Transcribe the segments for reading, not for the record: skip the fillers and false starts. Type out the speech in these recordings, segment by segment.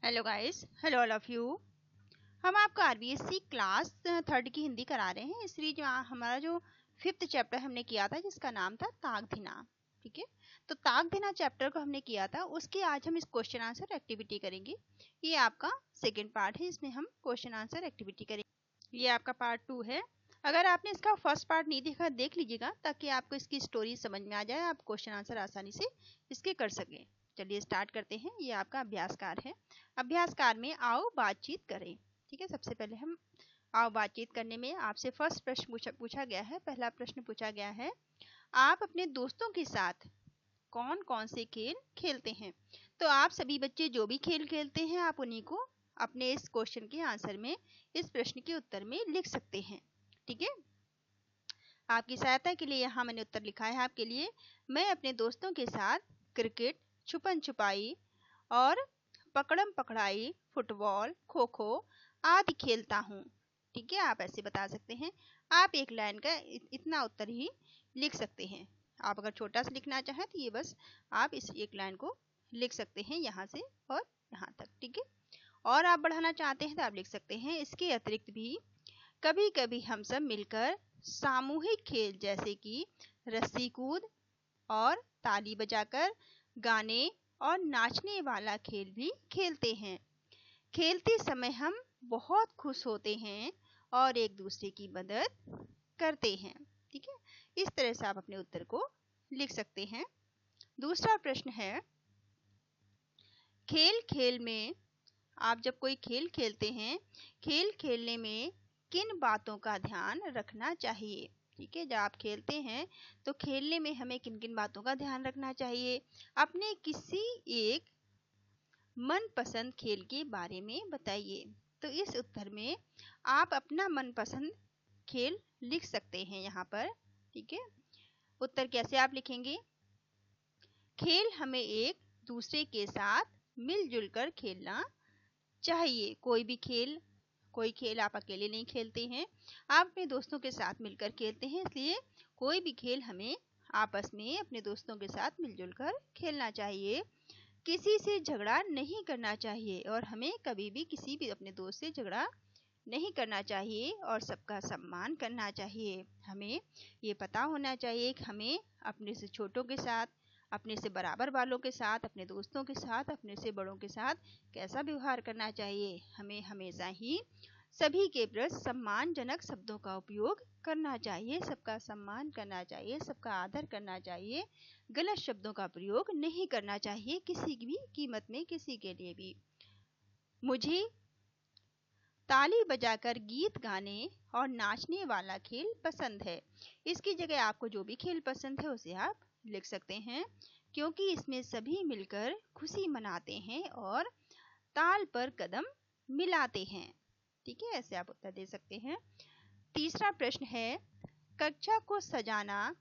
Hello guys, hello all of you. हम आपको RBSC class third की हिंदी करा रहे हैं। इस सीरीज में हमारा जो 5th चैप्टर हमने किया था जिसका नाम था ताकधिना। ठीक है, तो ताकधिना चैप्टर को हमने किया था, उसके आज हम इस क्वेश्चन आंसर एक्टिविटी करेंगे। ये आपका सेकेंड पार्ट है, इसमें हम क्वेश्चन आंसर एक्टिविटी करेंगे। ये आपका पार्ट 2 है। अगर आपने इसका फर्स्ट पार्ट नहीं देखा देख लीजिएगा ताकि आपको इसकी स्टोरी समझ में आ जाए, आप क्वेश्चन आंसर आसानी से इसके कर सकें। चलिए स्टार्ट करते हैं। ये आपका अभ्यासकार है। अभ्यासकार में आओ बातचीत करें। ठीक है, सबसे पहले हम आओ बातचीत करने में आपसे फर्स्ट प्रश्न पूछा गया है। पहला प्रश्न पूछा गया है, आप अपने दोस्तों के साथ कौन कौन से खेल खेलते हैं। तो आप सभी बच्चे जो भी खेल खेलते हैं आप उन्हीं को अपने इस क्वेश्चन के आंसर में, इस प्रश्न के उत्तर में लिख सकते हैं। ठीक है, आपकी सहायता के लिए यहाँ मैंने उत्तर लिखा है आपके लिए। मैं अपने दोस्तों के साथ क्रिकेट, छुपन छुपाई और पकड़म पकड़ाई, फुटबॉल, खो खो आदि खेलता हूँ। ठीक है, आप ऐसे बता सकते हैं। आप एक लाइन का इतना उत्तर ही लिख सकते हैं। आप अगर छोटा सा लिखना चाहें तो ये बस आप इस एक लाइन को लिख सकते हैं, यहाँ से और यहाँ तक। ठीक है, और आप बढ़ाना चाहते हैं तो आप लिख सकते हैं। इसके अतिरिक्त भी कभी कभी हम सब मिलकर सामूहिक खेल जैसे कि रस्सी कूद और ताली बजाकर गाने और नाचने वाला खेल भी खेलते हैं। खेलते समय हम बहुत खुश होते हैं और एक दूसरे की मदद करते हैं। ठीक है, इस तरह से आप अपने उत्तर को लिख सकते हैं। दूसरा प्रश्न है, खेल खेल में आप जब कोई खेल खेलते हैं, खेल खेलने में किन बातों का ध्यान रखना चाहिए। ठीक है, जब आप खेलते हैं तो खेलने में हमें किन किन बातों का ध्यान रखना चाहिए। अपने किसी एक मनपसंद खेल के बारे में बताइए। तो इस उत्तर में आप अपना मनपसंद खेल लिख सकते हैं यहाँ पर। ठीक है, उत्तर कैसे आप लिखेंगे, खेल हमें एक दूसरे के साथ मिलजुल कर खेलना चाहिए। कोई खेल आप अकेले नहीं खेलते हैं, आप अपने दोस्तों के साथ मिलकर खेलते हैं। इसलिए कोई भी खेल हमें आपस में अपने दोस्तों के साथ मिलजुल कर खेलना चाहिए। किसी से झगड़ा नहीं करना चाहिए और हमें कभी भी किसी भी अपने दोस्त से झगड़ा नहीं करना चाहिए और सबका सम्मान करना चाहिए। हमें ये पता होना चाहिए कि हमें अपने से छोटों के साथ, अपने से बराबर वालों के साथ, अपने दोस्तों के साथ, अपने से बड़ों के साथ कैसा व्यवहार करना चाहिए। हमें हमेशा ही सभी के प्रति सम्मानजनक शब्दों का उपयोग करना चाहिए, सबका सम्मान करना चाहिए, सबका आदर करना चाहिए। गलत शब्दों का प्रयोग नहीं करना चाहिए किसी भी कीमत में, किसी के लिए भी। मुझे ताली बजाकर गीत गाने और नाचने वाला खेल पसंद है। इसकी जगह आपको जो भी खेल पसंद है उसे आप लिख सकते हैं, क्योंकि इसमें सभी मिलकर खुशी मनाते हैं और ताल पर कदम मिलाते हैं। ठीक है, ऐसे आप उत्तर दे सकते हैं। तीसरा प्रश्न है, कक्षा को सजाना,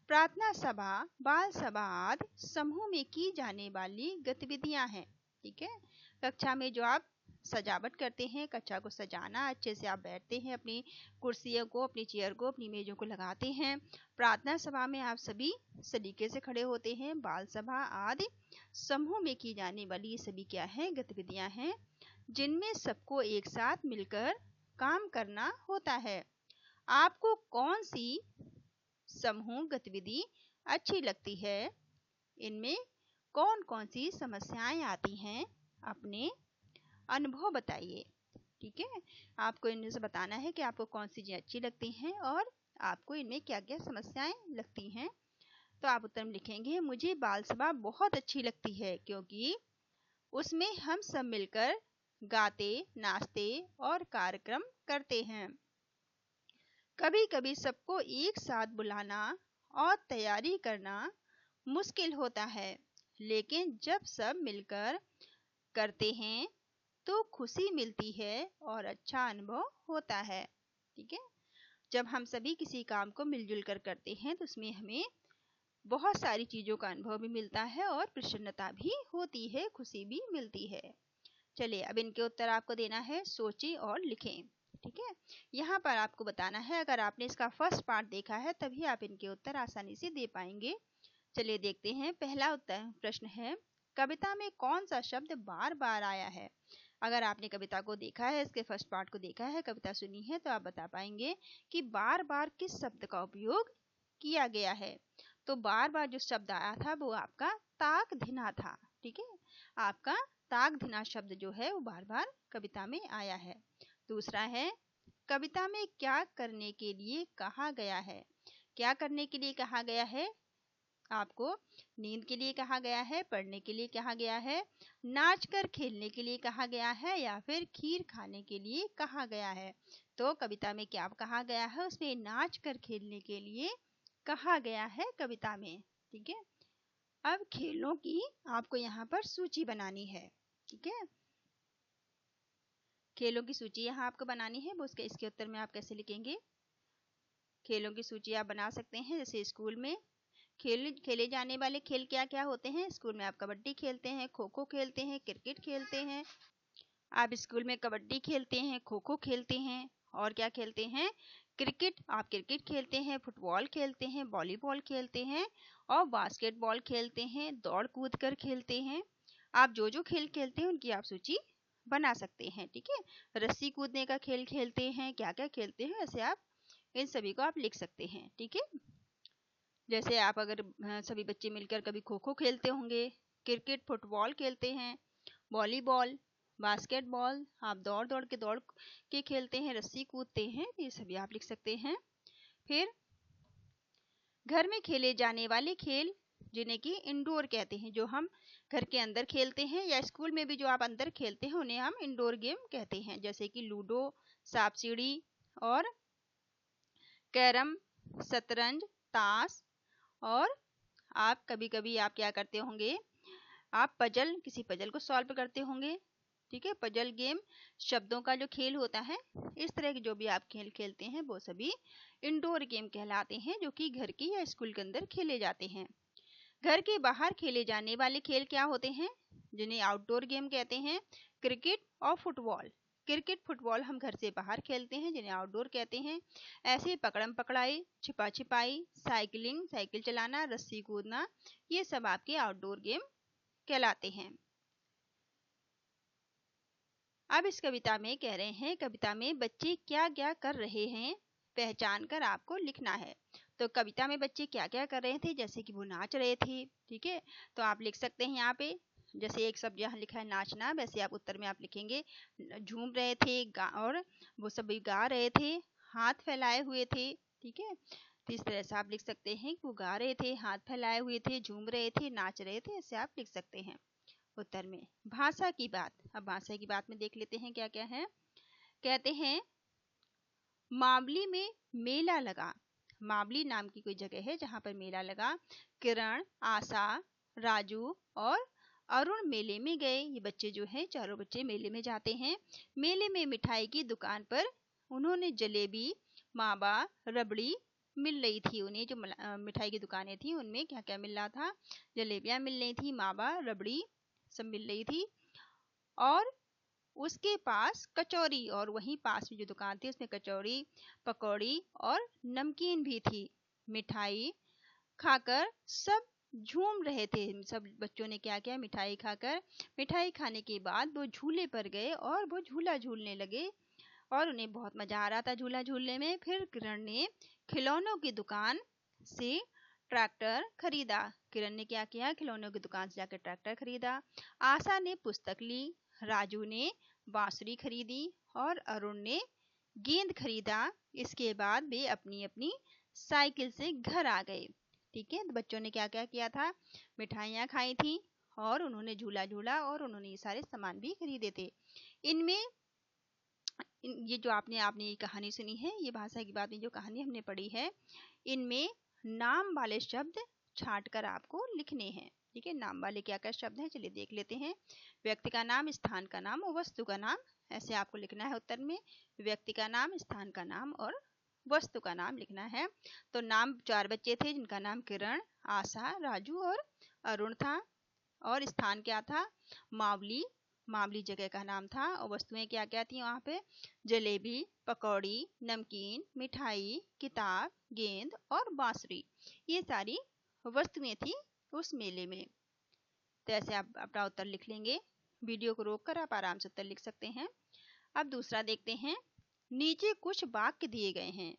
प्रार्थना सभा, बाल सभा आदि समूह में की जाने वाली गतिविधियां हैं। ठीक है, कक्षा में जो आप सजावट करते हैं, कक्षा को सजाना, अच्छे से आप बैठते हैं, अपनी कुर्सियों को, अपनी चेयर को, अपनी मेजों को लगाते हैं। प्रार्थना सभा में आप सभी सलीके से खड़े होते हैं। बाल सभा आदि समूह में की जाने वाली सभी क्या है, गतिविधियां हैं जिनमें सबको एक साथ मिलकर काम करना होता है। आपको कौन सी समूह गतिविधि अच्छी लगती है, इनमें कौन कौन सी समस्याएं आती हैं, अपने अनुभव बताइए। ठीक है, आपको इनमें से बताना है कि आपको कौन सी चीजें अच्छी लगती हैं और आपको इनमें क्या क्या समस्याएं लगती हैं। तो आप उत्तर में लिखेंगे, मुझे बाल सभा बहुत अच्छी लगती है क्योंकि उसमें हम सब मिलकर गाते, नाचते और कार्यक्रम करते हैं। कभी कभी सबको एक साथ बुलाना और तैयारी करना मुश्किल होता है, लेकिन जब सब मिलकर करते हैं तो खुशी मिलती है और अच्छा अनुभव होता है। ठीक है, जब हम सभी किसी काम को मिलजुल कर करते हैं तो उसमें हमें बहुत सारी चीज़ों का अनुभव भी मिलता है और प्रसन्नता भी होती है, खुशी भी मिलती है। चलिए अब इनके उत्तर आपको देना है, सोचें और लिखें। ठीक है, यहाँ पर आपको बताना है, अगर आपने इसका फर्स्ट पार्ट देखा है तभी आप इनके उत्तर आसानी से दे पाएंगे। चलिए देखते हैं। पहला उत्तर प्रश्न है, कविता में कौन सा शब्द बार बार आया है। अगर आपने कविता को देखा है, इसके फर्स्ट पार्ट को देखा है, कविता सुनी है, तो आप बता पाएंगे कि बार बार किस शब्द का उपयोग किया गया है। तो बार बार जो शब्द आया था वो आपका ताक धिना था। ठीक है, आपका ताक धिना शब्द जो है वो बार बार कविता में आया है। दूसरा है, कविता में क्या करने के लिए कहा गया है। क्या करने के लिए कहा गया है, आपको नींद के लिए कहा गया है, पढ़ने के लिए कहा गया है, नाच कर खेलने के लिए कहा गया है, या फिर खीर खाने के लिए कहा गया है। तो कविता में क्या कहा गया है, उसमें नाच कर खेलने के लिए कहा गया है कविता में। ठीक है, अब खेलों की आपको यहाँ पर सूची बनानी है। ठीक है, खेलों की सूची यहाँ आपको बनानी है। वो इसके उत्तर में आप कैसे लिखेंगे। खेलों की सूची आप बना सकते हैं, जैसे स्कूल में खेले जाने वाले खेल क्या क्या होते हैं। स्कूल में आप कबड्डी खेलते हैं, खो खो खेलते हैं, क्रिकेट खेलते हैं। आप स्कूल में कबड्डी खेलते हैं, खो खो खेलते हैं, और क्या खेलते हैं, क्रिकेट। आप क्रिकेट खेलते हैं, फुटबॉल खेलते हैं, वॉलीबॉल खेलते हैं, और बास्केटबॉल खेलते हैं, दौड़ कूद कर खेलते हैं। आप जो जो खेल खेलते हैं उनकी आप सूची बना सकते हैं। ठीक है, रस्सी कूदने का खेल खेलते हैं, क्या क्या खेलते हैं, ऐसे आप इन सभी को आप लिख सकते हैं। ठीक है, जैसे आप अगर सभी बच्चे मिलकर कभी खो खो खेलते होंगे, क्रिकेट फुटबॉल खेलते हैं, वॉलीबॉल बास्केटबॉल, आप दौड़ के खेलते हैं, रस्सी कूदते हैं, ये सभी आप लिख सकते हैं। फिर घर में खेले जाने वाले खेल जिन्हें कि इंडोर कहते हैं, जो हम घर के अंदर खेलते हैं, या स्कूल में भी जो आप अंदर खेलते हैं उन्हें हम इंडोर गेम कहते हैं, जैसे कि लूडो, सांप सीढ़ी, और कैरम, शतरंज, ताश। और आप कभी कभी आप क्या करते होंगे, आप किसी पजल को सॉल्व करते होंगे। ठीक है, पजल गेम, शब्दों का जो खेल होता है, इस तरह के जो भी आप खेल खेलते हैं वो सभी इंडोर गेम कहलाते हैं, जो कि घर की या स्कूल के अंदर खेले जाते हैं। घर के बाहर खेले जाने वाले खेल क्या होते हैं, जिन्हें आउटडोर गेम कहते हैं। क्रिकेट और फुटबॉल, क्रिकेट फुटबॉल हम घर से बाहर खेलते हैं, जिन्हें आउटडोर कहते हैं। ऐसे पकड़म पकड़ाई, छिपा छिपाई, साइकिलिंग, साइकिल चलाना, रस्सी कूदना, ये सब आपके आउटडोर गेम कहलाते हैं। अब इस कविता में कह रहे हैं, कविता में बच्चे क्या क्या कर रहे हैं पहचान कर आपको लिखना है। तो कविता में बच्चे क्या क्या कर रहे थे, जैसे कि वो नाच रहे थे। ठीक है, तो आप लिख सकते हैं यहाँ पे, जैसे एक शब्द यहाँ लिखा है नाचना, वैसे आप उत्तर में आप लिखेंगे झूम रहे थे, और वो सभी गा रहे थे, हाथ फैलाए हुए थे। ठीक है, तो इस तरह से आप लिख सकते हैं कि वो गा रहे थे, हाथ फैलाए हुए थे, झूम रहे थे, नाच रहे थे, ऐसे आप लिख सकते हैं उत्तर में। भाषा की बात, अब भाषा की बात में देख लेते हैं क्या क्या है। कहते हैं मावली में मेला लगा। मावली नाम की कोई जगह है जहां पर मेला लगा। किरण, आशा, राजू और अरुण मेले में गए। ये बच्चे जो हैं, चारों बच्चे मेले में जाते हैं। मेले में मिठाई की दुकान पर उन्होंने जलेबी, मावा, रबड़ी मिल रही थी। उन्हें जो मिठाई की दुकानें थी उनमें क्या क्या मिल रहा था, जलेबियां मिल रही थी, मावा, रबड़ी सब मिल रही थी। और उसके पास कचौरी, और वहीं पास में जो दुकान थी उसमें कचौरी, पकौड़ी और नमकीन भी थी। मिठाई खाकर सब झूम रहे थे। सब बच्चों ने क्या किया, मिठाई खाकर, मिठाई खाने के बाद वो झूले पर गए और वो झूला झूलने लगे, और उन्हें बहुत मजा आ रहा था झूला झूलने में। फिर किरण ने खिलौनों की दुकान से ट्रैक्टर खरीदा। किरण ने क्या किया, खिलौनों की दुकान से जाकर ट्रैक्टर खरीदा। आशा ने पुस्तक ली, राजू ने बांसुरी खरीदी, और अरुण ने गेंद खरीदा। इसके बाद वे अपनी अपनी साइकिल से घर आ गए। ठीक है, तो बच्चों ने क्या क्या किया था, मिठाइयाँ खाई थी, और उन्होंने झूला झूला, और उन्होंने ये सारे सामान भी खरीदे थे। इनमें ये जो आपने ये कहानी सुनी है, ये भाषा की बात में जो कहानी हमने पढ़ी है, इनमें नाम वाले शब्द छांट कर आपको लिखने हैं। ठीक है, नाम वाले क्या क्या शब्द हैं, चलिए देख लेते हैं। व्यक्ति का नाम, स्थान का नाम और वस्तु का नाम, ऐसे आपको लिखना है उत्तर में। व्यक्ति का नाम, स्थान का नाम और वस्तु का नाम लिखना है। तो नाम 4 बच्चे थे जिनका नाम किरण, आशा, राजू और अरुण था। और स्थान क्या था, मावली, मावली जगह का नाम था। और वस्तुएं क्या क्या थी वहां पे, जलेबी, पकौड़ी, नमकीन, मिठाई, किताब, गेंद और बांसुरी, ये सारी वस्तुएं थी उस मेले में। तो ऐसे आप अपना उत्तर लिख लेंगे। वीडियो को रोककर आप आराम से उत्तर लिख सकते हैं। अब दूसरा देखते हैं। नीचे कुछ वाक्य दिए गए हैं,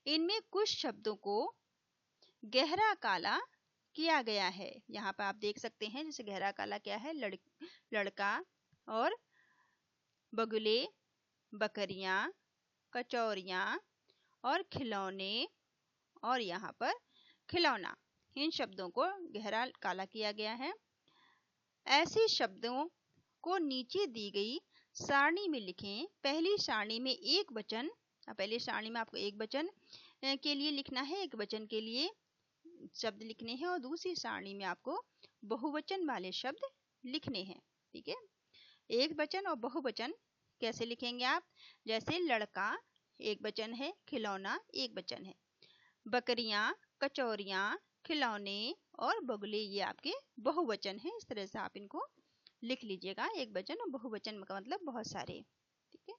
इनमें कुछ शब्दों को गहरा काला किया गया है। यहाँ पर आप देख सकते हैं, जैसे गहरा काला क्या है, लड़का और बगुले, बकरियां, कचौरियां और खिलौने और यहाँ पर खिलौना, इन शब्दों को गहरा काला किया गया है। ऐसे शब्दों को नीचे दी गई सारणी में लिखें। पहली सारणी में एक वचन, पहली सारणी में आपको एक वचन के लिए लिखना है, एक वचन के लिए शब्द लिखने हैं, और दूसरी सारणी में आपको बहुवचन वाले शब्द लिखने हैं। ठीक है, एक वचन और बहुवचन कैसे लिखेंगे आप? जैसे लड़का एक वचन है, खिलौना एक वचन है, बकरियां, कचौरियां, खिलौने और बगुले ये आपके बहुवचन हैं। इस तरह से आप इनको लिख लीजिएगा। एक वचन और बहुवचन का मतलब बहुत सारे। ठीक है,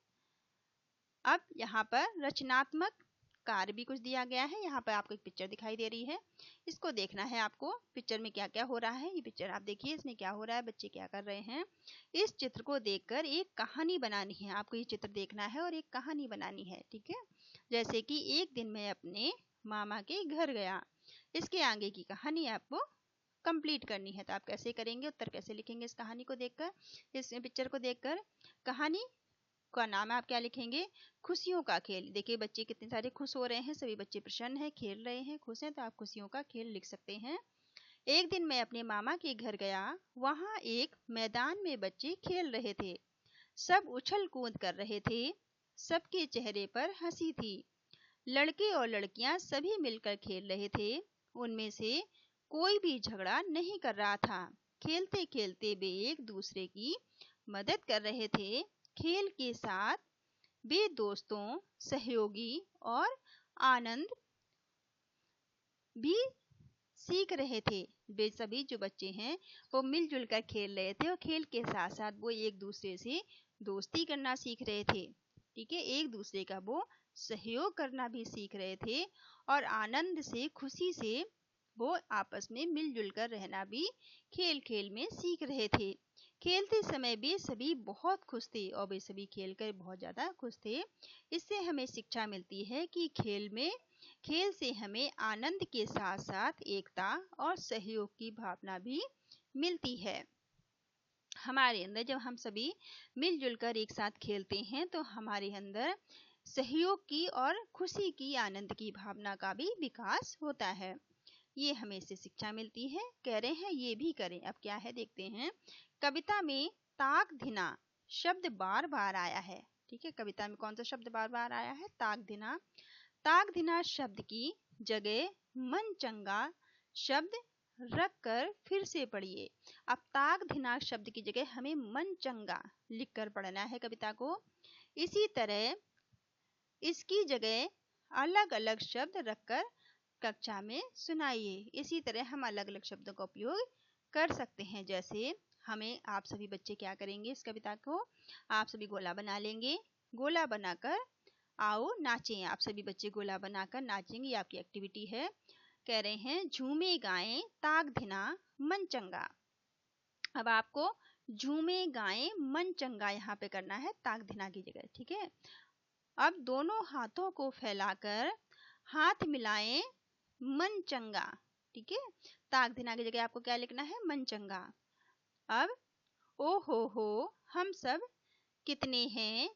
अब यहाँ पर रचनात्मक कार्य भी कुछ दिया गया है। यहाँ पर आपको एक पिक्चर दिखाई दे रही है, इसको देखना है आपको। पिक्चर में क्या क्या हो रहा है, ये पिक्चर आप देखिए, इसमें क्या हो रहा है, बच्चे क्या कर रहे हैं। इस चित्र को देखकर एक कहानी बनानी है। आपको ये चित्र देखना है और एक कहानी बनानी है। ठीक है, जैसे कि एक दिन मैं अपने मामा के घर गया, इसके आगे की कहानी आपको कंप्लीट करनी है। तो आप कैसे करेंगे, उत्तर कैसे लिखेंगे इस कहानी को देखकर, इस पिक्चर को देखकर? कहानी का नाम आप क्या लिखेंगे? खुशियों का खेल। देखिए बच्चे कितने सारे खुश हो रहे हैं, सभी बच्चे प्रसन्न हैं, खेल रहे हैं, खुश हैं, तो आप खुशियों का खेल लिख सकते हैं। एक दिन मैं अपने मामा के घर गया, वहां एक मैदान में बच्चे खेल रहे थे, सब उछल कूद कर रहे थे, सबके चेहरे पर हंसी थी। लड़के और लड़कियां सभी मिलकर खेल रहे थे, उनमें से कोई भी झगड़ा नहीं कर रहा था। खेलते खेलते वे एक दूसरे की मदद कर रहे थे। खेल के साथ वे दोस्तों, सहयोगी और आनंद भी सीख रहे थे। वे सभी जो बच्चे हैं वो मिलजुल कर खेल रहे थे और खेल के साथ साथ वो एक दूसरे से दोस्ती करना सीख रहे थे। ठीक है, एक दूसरे का वो सहयोग करना भी सीख रहे थे और आनंद से, खुशी से वो आपस में मिलजुल कर रहना भी खेल खेल में सीख रहे थे। खेलते समय वे सभी बहुत खुश थे और वे सभी खेल कर बहुत ज़्यादा खुश थे। इससे हमें शिक्षा मिलती है कि खेल से हमें आनंद के साथ साथ एकता और सहयोग की भावना भी मिलती है। हमारे अंदर जब हम सभी मिलजुल कर एक साथ खेलते हैं तो हमारे अंदर सहयोग की और खुशी की, आनंद की भावना का भी विकास होता है। ये हमें इससे शिक्षा मिलती है। कह रहे हैं ये भी करें। अब क्या है देखते हैं। कविता में ताक धिना शब्द बार बार आया है। ठीक है, कविता में कौन सा शब्द बार बार आया है? ताक धिना। ताक धिना शब्द की जगह मन चंगा शब्द रख कर फिर से पढ़िए। अब ताक धिना शब्द की जगह हमें मन चंगा लिखकर पढ़ना है कविता को। इसी तरह इसकी जगह अलग अलग शब्द रखकर कक्षा में सुनाइए। इसी तरह हम अलग अलग शब्दों का उपयोग कर सकते हैं। जैसे हमें, आप सभी बच्चे क्या करेंगे, इस कविता को आप सभी गोला बना लेंगे। गोला बनाकर आओ नाचें। आप सभी बच्चे गोला बनाकर नाचेंगे, ये आपकी एक्टिविटी है। कह रहे हैं झूमे गाएं ताक धिना मन चंगा। अब आपको झूमे गाएं मन चंगा यहाँ पे करना है ताक धिना की जगह। ठीक है, अब दोनों हाथों को फैलाकर हाथ मिलाएं मन चंगा। ठीक है, ताक धिना की जगह आपको क्या लिखना है? मन चंगा। अब ओ हो हम सब कितने हैं,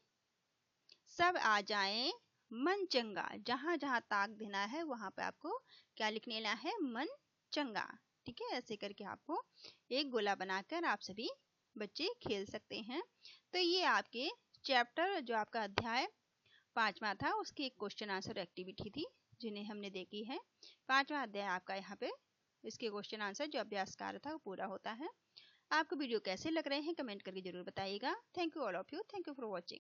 सब आ जाएं मन चंगा। जहां जहां ताक धिना है वहां पे आपको क्या लिखने ला है? मन चंगा। ठीक है, ऐसे करके आपको एक गोला बनाकर आप सभी बच्चे खेल सकते हैं। तो ये आपके चैप्टर, जो आपका अध्याय 5वां था, उसकी एक क्वेश्चन आंसर एक्टिविटी थी जिन्हें हमने देखी है। 5वां अध्याय आपका यहाँ पे इसके क्वेश्चन आंसर जो अभ्यास कार्य था वो पूरा होता है। आपको वीडियो कैसे लग रहे हैं कमेंट करके जरूर बताइएगा। Thank you all of you. Thank you for watching.